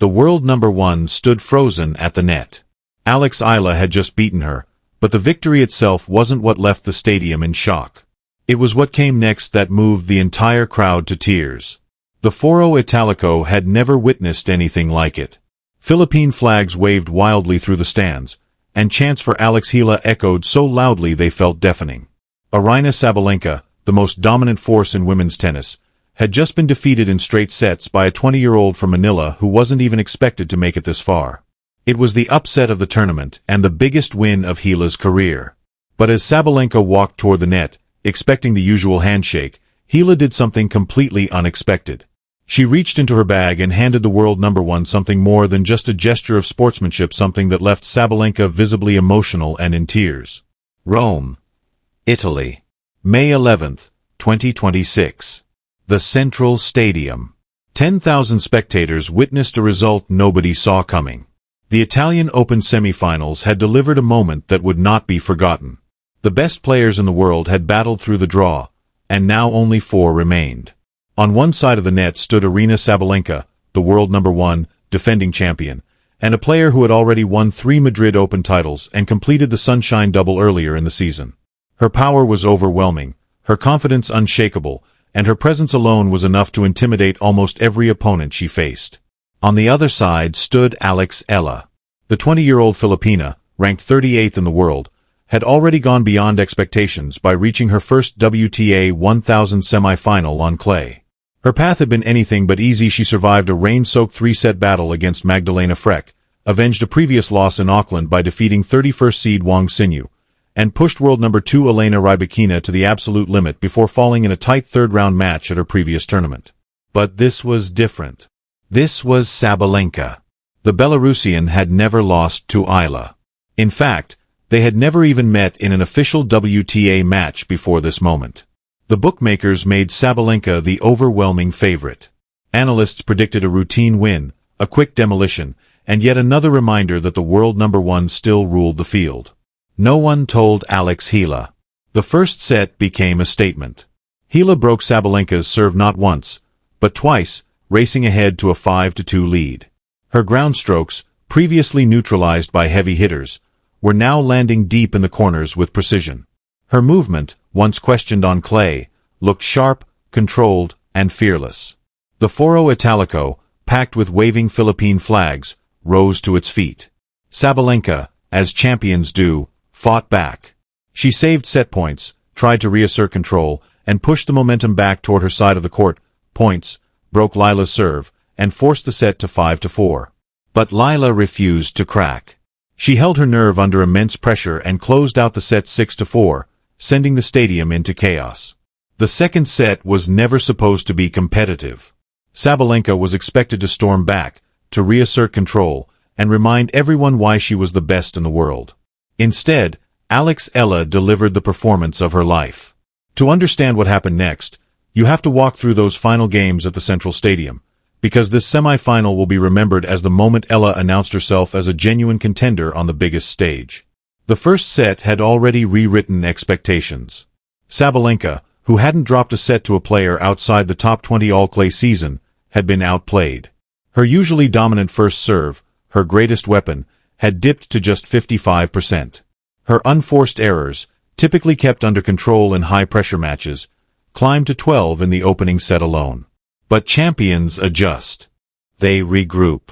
The world number one stood frozen at the net. Alex Eala had just beaten her, but the victory itself wasn't what left the stadium in shock. It was what came next that moved the entire crowd to tears. The Foro Italico had never witnessed anything like it. Philippine flags waved wildly through the stands, and chants for Alex Eala echoed so loudly they felt deafening. Aryna Sabalenka, the most dominant force in women's tennis, had just been defeated in straight sets by a 20-year-old from Manila who wasn't even expected to make it this far. It was the upset of the tournament and the biggest win of Eala's career. But as Sabalenka walked toward the net, expecting the usual handshake, Eala did something completely unexpected. She reached into her bag and handed the world number one something more than just a gesture of sportsmanship, something that left Sabalenka visibly emotional and in tears. Rome, Italy, May 11, 2026. The Central Stadium. 10,000 spectators witnessed a result nobody saw coming. The Italian Open semifinals had delivered a moment that would not be forgotten. The best players in the world had battled through the draw, and now only 4 remained. On one side of the net stood Aryna Sabalenka, the world number one, defending champion, and a player who had already won 3 Madrid Open titles and completed the Sunshine Double earlier in the season. Her power was overwhelming, her confidence unshakable, and her presence alone was enough to intimidate almost every opponent she faced. On the other side stood Alex Eala. The 20-year-old Filipina, ranked 38th in the world, had already gone beyond expectations by reaching her first WTA 1000 semifinal on clay. Her path had been anything but easy. She survived a rain-soaked 3-set battle against Magdalena Frech, avenged a previous loss in Auckland by defeating 31st seed Wang Xinyu, and pushed world number 2 Elena Rybakina to the absolute limit before falling in a tight third-round match at her previous tournament. But this was different. This was Sabalenka. The Belarusian had never lost to Eala. In fact, they had never even met in an official WTA match before this moment. The bookmakers made Sabalenka the overwhelming favorite. Analysts predicted a routine win, a quick demolition, and yet another reminder that the world number one still ruled the field. No one told Alex Eala. The first set became a statement. Eala broke Sabalenka's serve not once, but twice, racing ahead to a 5-2 lead. Her ground strokes, previously neutralized by heavy hitters, were now landing deep in the corners with precision. Her movement, once questioned on clay, looked sharp, controlled, and fearless. The Foro Italico, packed with waving Philippine flags, rose to its feet. Sabalenka, as champions do, fought back. She saved set points, tried to reassert control, and pushed the momentum back toward her side of the court, points, broke Lila's serve, and forced the set to 5-4. But Lila refused to crack. She held her nerve under immense pressure and closed out the set 6-4, sending the stadium into chaos. The second set was never supposed to be competitive. Sabalenka was expected to storm back, to reassert control, and remind everyone why she was the best in the world. Instead, Alex Eala delivered the performance of her life. To understand what happened next, you have to walk through those final games at the Central Stadium, because this semi-final will be remembered as the moment Eala announced herself as a genuine contender on the biggest stage. The first set had already rewritten expectations. Sabalenka, who hadn't dropped a set to a player outside the top 20 all-clay season, had been outplayed. Her usually dominant first serve, her greatest weapon, had dipped to just 55%. Her unforced errors, typically kept under control in high-pressure matches, climbed to 12 in the opening set alone. But champions adjust. They regroup.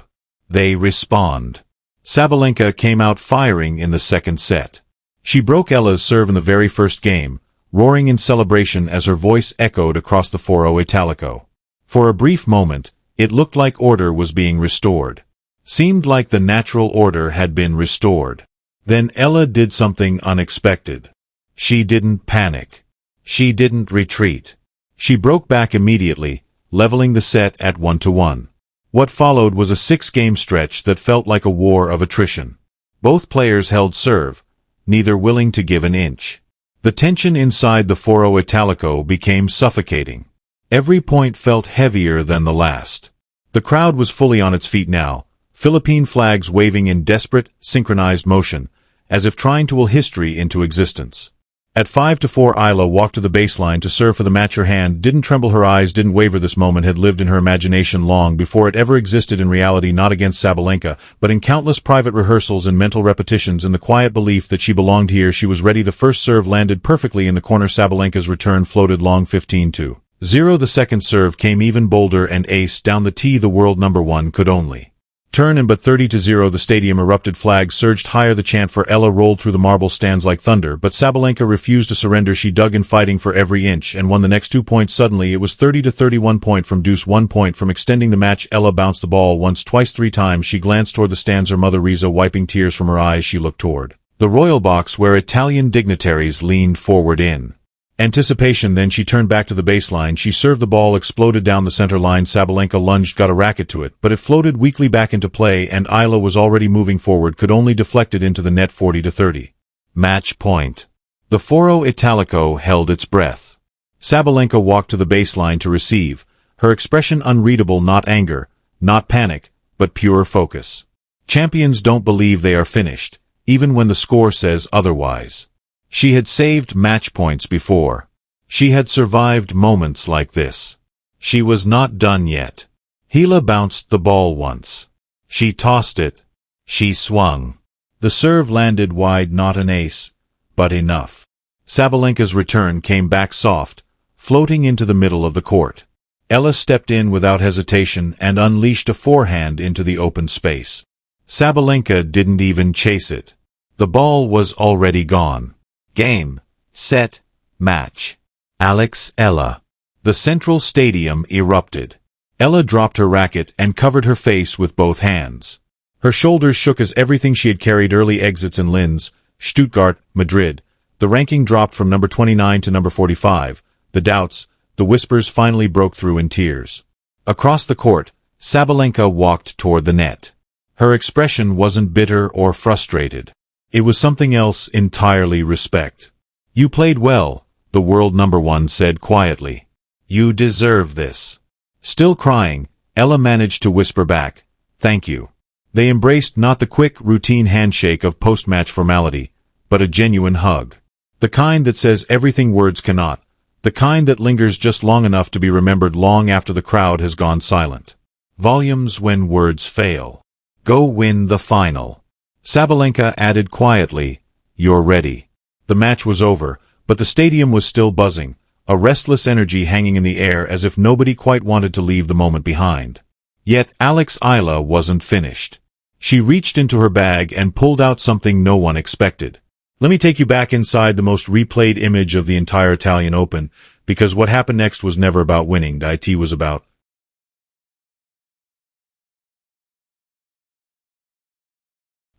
They respond. Sabalenka came out firing in the second set. She broke Eala's serve in the very first game, roaring in celebration as her voice echoed across the Foro Italico. For a brief moment, it looked like order was being restored. Seemed like the natural order had been restored. Then Eala did something unexpected. She didn't panic. She didn't retreat. She broke back immediately, leveling the set at 1-1. What followed was a 6-game stretch that felt like a war of attrition. Both players held serve, neither willing to give an inch. The tension inside the Foro Italico became suffocating. Every point felt heavier than the last. The crowd was fully on its feet now, Philippine flags waving in desperate, synchronized motion, as if trying to will history into existence. At 5-4, Eala walked to the baseline to serve for the match. Her hand didn't tremble, her eyes didn't waver. This moment had lived in her imagination long before it ever existed in reality, not against Sabalenka, but in countless private rehearsals and mental repetitions. In the quiet belief that she belonged here, she was ready. The first serve landed perfectly in the corner. Sabalenka's return floated long. 15-0. The second serve came even bolder and ace down the tee. The world number one could only turn in, but 30-0 the stadium erupted. Flags surged higher. The chant for Eala rolled through the marble stands like thunder, but Sabalenka refused to surrender. She dug in, fighting for every inch, and won the next 2 points. Suddenly it was 30-31, point from deuce, 1 point from extending the match. Eala bounced the ball once, twice, 3 times. She glanced toward the stands, her mother Riza wiping tears from her eyes. She looked toward the royal box where Italian dignitaries leaned forward in anticipation. Then she turned back to the baseline. She served. The ball exploded down the center line. Sabalenka lunged, got a racket to it, but it floated weakly back into play, and Eala was already moving forward, could only deflect it into the net. 40-30. Match point. The Foro Italico held its breath. Sabalenka walked to the baseline to receive, her expression unreadable, not anger, not panic, but pure focus. Champions don't believe they are finished, even when the score says otherwise. She had saved match points before. She had survived moments like this. She was not done yet. Eala bounced the ball once. She tossed it. She swung. The serve landed wide, not an ace, but enough. Sabalenka's return came back soft, floating into the middle of the court. Eala stepped in without hesitation and unleashed a forehand into the open space. Sabalenka didn't even chase it. The ball was already gone. Game, set, match. Alex Eala. The central stadium erupted. Eala dropped her racket and covered her face with both hands. Her shoulders shook as everything she had carried, early exits in Linz, Stuttgart, Madrid. The ranking dropped from number 29 to number 45. The doubts, the whispers finally broke through in tears. Across the court, Sabalenka walked toward the net. Her expression wasn't bitter or frustrated. It was something else entirely: respect. You played well, the world number one said quietly. You deserve this. Still crying, Eala managed to whisper back, thank you. They embraced, not the quick, routine handshake of post-match formality, but a genuine hug. The kind that says everything words cannot, the kind that lingers just long enough to be remembered long after the crowd has gone silent. Volumes when words fail. Go win the final. Sabalenka added quietly, you're ready. The match was over, but the stadium was still buzzing, a restless energy hanging in the air, as if nobody quite wanted to leave the moment behind. Yet Alex Eala wasn't finished. She reached into her bag and pulled out something no one expected. Let me take you back inside the most replayed image of the entire Italian Open, because what happened next was never about winning. It was about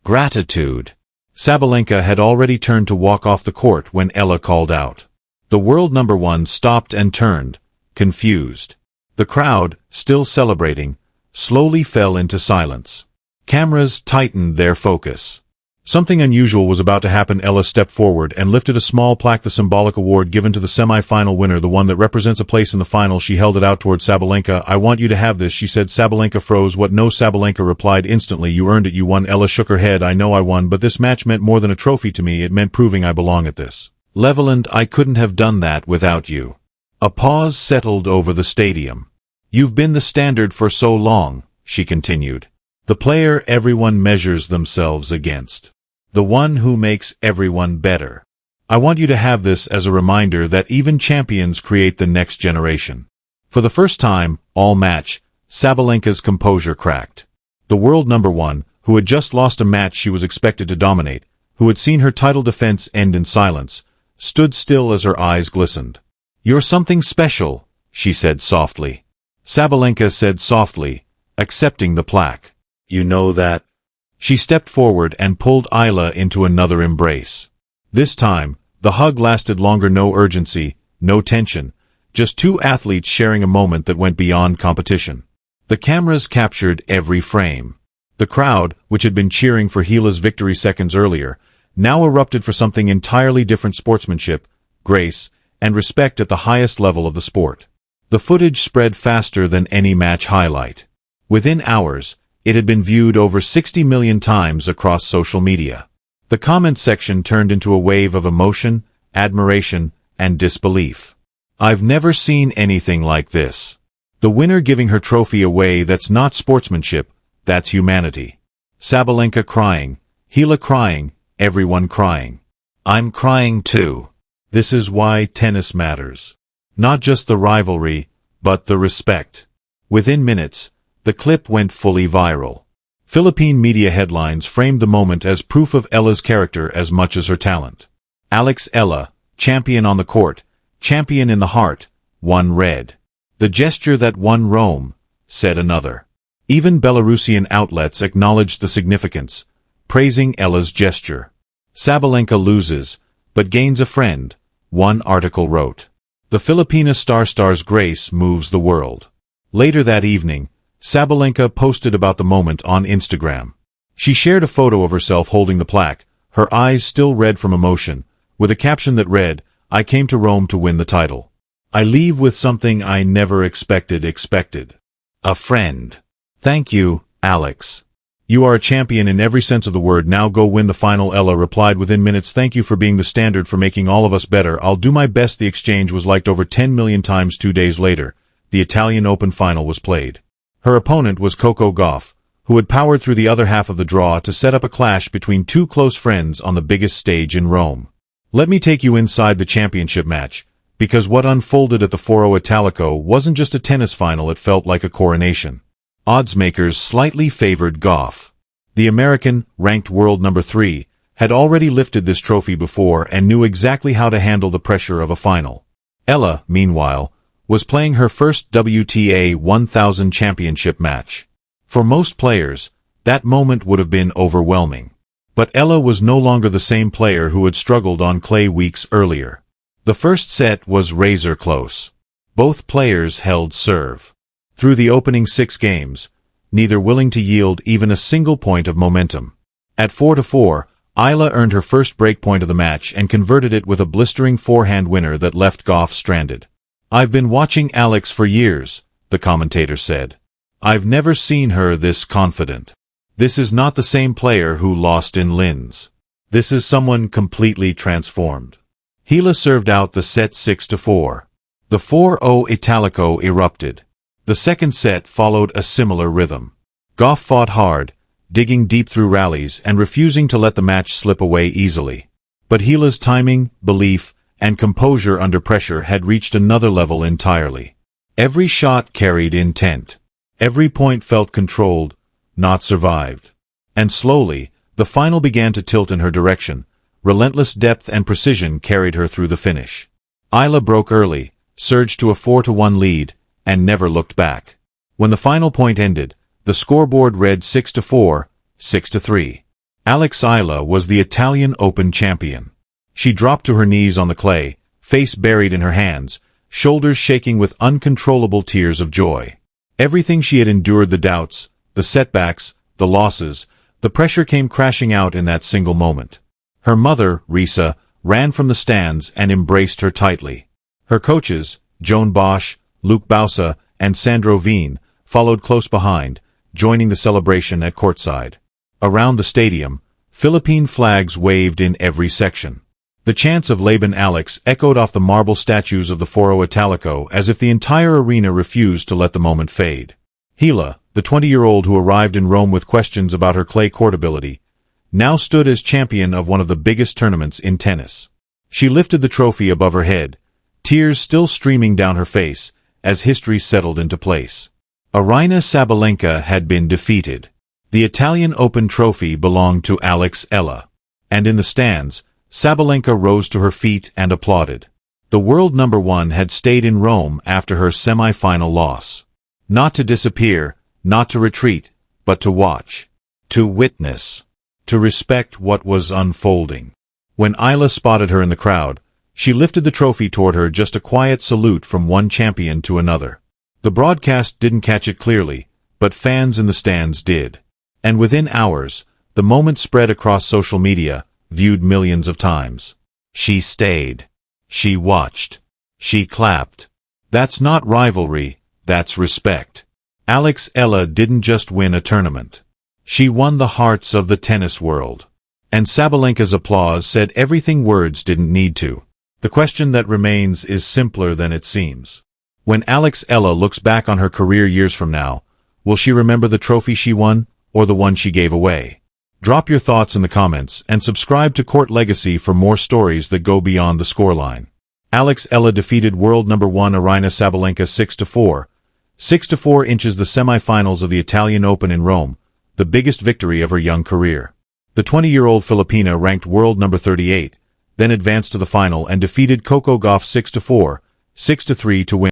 gratitude. Sabalenka had already turned to walk off the court when Eala called out. The world number one stopped and turned, confused. The crowd, still celebrating, slowly fell into silence. Cameras tightened their focus. Something unusual was about to happen. Eala stepped forward and lifted a small plaque, the symbolic award given to the semi-final winner, the one that represents a place in the final. She held it out toward Sabalenka. I want you to have this, she said. Sabalenka froze. What? No. Sabalenka replied instantly, you earned it, you won. Eala shook her head. I know I won, but this match meant more than a trophy to me. It meant proving I belong at this level, and I couldn't have done that without you. A pause settled over the stadium. You've been the standard for so long, she continued. The player everyone measures themselves against. The one who makes everyone better. I want you to have this as a reminder that even champions create the next generation. For the first time, all match, Sabalenka's composure cracked. The world number one, who had just lost a match she was expected to dominate, who had seen her title defense end in silence, stood still as her eyes glistened. You're something special, she said softly. Sabalenka said softly, accepting the plaque. You know that? She stepped forward and pulled Eala into another embrace. This time, the hug lasted longer. No urgency, no tension, just two athletes sharing a moment that went beyond competition. The cameras captured every frame. The crowd, which had been cheering for Eala's victory seconds earlier, now erupted for something entirely different: sportsmanship, grace, and respect at the highest level of the sport. The footage spread faster than any match highlight. Within hours, it had been viewed over 60 million times across social media. The comment section turned into a wave of emotion, admiration, and disbelief. "I've never seen anything like this." The winner giving her trophy away. That's not sportsmanship, that's humanity. Sabalenka crying, Eala crying, everyone crying. I'm crying too. This is why tennis matters. Not just the rivalry, but the respect. Within minutes, the clip went fully viral. Philippine media headlines framed the moment as proof of Eala's character as much as her talent. Alex Eala, champion on the court, champion in the heart, one read. "The gesture that won Rome," said another. Even Belarusian outlets acknowledged the significance, praising Eala's gesture. "Sabalenka loses, but gains a friend," one article wrote. "The Filipina star's grace moves the world." Later that evening, Sabalenka posted about the moment on Instagram. She shared a photo of herself holding the plaque, her eyes still red from emotion, with a caption that read, "I came to Rome to win the title. I leave with something I never expected. A friend. Thank you, Alex. You are a champion in every sense of the word. Now go win the final." Eala replied within minutes, "Thank you for being the standard for making all of us better. I'll do my best." The exchange was liked over 10 million times. 2 days later, the Italian Open final was played. Her opponent was Coco Gauff, who had powered through the other half of the draw to set up a clash between two close friends on the biggest stage in Rome. Let me take you inside the championship match, because what unfolded at the Foro Italico wasn't just a tennis final, it felt like a coronation. Oddsmakers slightly favored Gauff. The American, ranked world number 3, had already lifted this trophy before and knew exactly how to handle the pressure of a final. Eala, meanwhile, was playing her first WTA 1000 championship match. For most players, that moment would have been overwhelming. But Eala was no longer the same player who had struggled on clay weeks earlier. The first set was razor close. Both players held serve. Through the opening 6 games, neither willing to yield even a single point of momentum. At 4-4, Eala earned her first breakpoint of the match and converted it with a blistering forehand winner that left Gauff stranded. "I've been watching Alex for years," the commentator said. "I've never seen her this confident. This is not the same player who lost in Linz. This is someone completely transformed." Eala served out the set 6-4. The 4-0 Italico erupted. The second set followed a similar rhythm. Gauff fought hard, digging deep through rallies and refusing to let the match slip away easily. But Eala's timing, belief, and composure under pressure had reached another level entirely. Every shot carried intent. Every point felt controlled, not survived. And slowly, the final began to tilt in her direction. Relentless depth and precision carried her through the finish. Eala broke early, surged to a 4-1 lead, and never looked back. When the final point ended, the scoreboard read 6-4, 6-3. Alex Eala was the Italian Open champion. She dropped to her knees on the clay, face buried in her hands, shoulders shaking with uncontrollable tears of joy. Everything she had endured, the doubts, the setbacks, the losses, the pressure came crashing out in that single moment. Her mother, Risa, ran from the stands and embraced her tightly. Her coaches, Joan Bosch, Luc Bausa, and Sandro Veen, followed close behind, joining the celebration at courtside. Around the stadium, Philippine flags waved in every section. The chants of Laban Alex echoed off the marble statues of the Foro Italico as if the entire arena refused to let the moment fade. Eala, the 20-year-old who arrived in Rome with questions about her clay court ability, now stood as champion of one of the biggest tournaments in tennis. She lifted the trophy above her head, tears still streaming down her face, as history settled into place. Aryna Sabalenka had been defeated. The Italian Open trophy belonged to Alex Eala. And in the stands, Sabalenka rose to her feet and applauded. The world number 1 had stayed in Rome after her semi-final loss. Not to disappear, not to retreat, but to watch, to witness, to respect what was unfolding. When Eala spotted her in the crowd, she lifted the trophy toward her, just a quiet salute from one champion to another. The broadcast didn't catch it clearly, but fans in the stands did. And within hours, the moment spread across social media, viewed millions of times. She stayed. She watched. She clapped. That's not rivalry, that's respect. Alex Eala didn't just win a tournament. She won the hearts of the tennis world. And Sabalenka's applause said everything words didn't need to. The question that remains is simpler than it seems. When Alex Eala looks back on her career years from now, will she remember the trophy she won, or the one she gave away? Drop your thoughts in the comments, and subscribe to Court Legacy for more stories that go beyond the scoreline. Alex Eala defeated world number 1 Aryna Sabalenka 6-4. 6-4 inches the semifinals of the Italian Open in Rome, the biggest victory of her young career. The 20-year-old Filipina ranked world number 38, then advanced to the final and defeated Coco Gauff 6-4, 6-3 to win.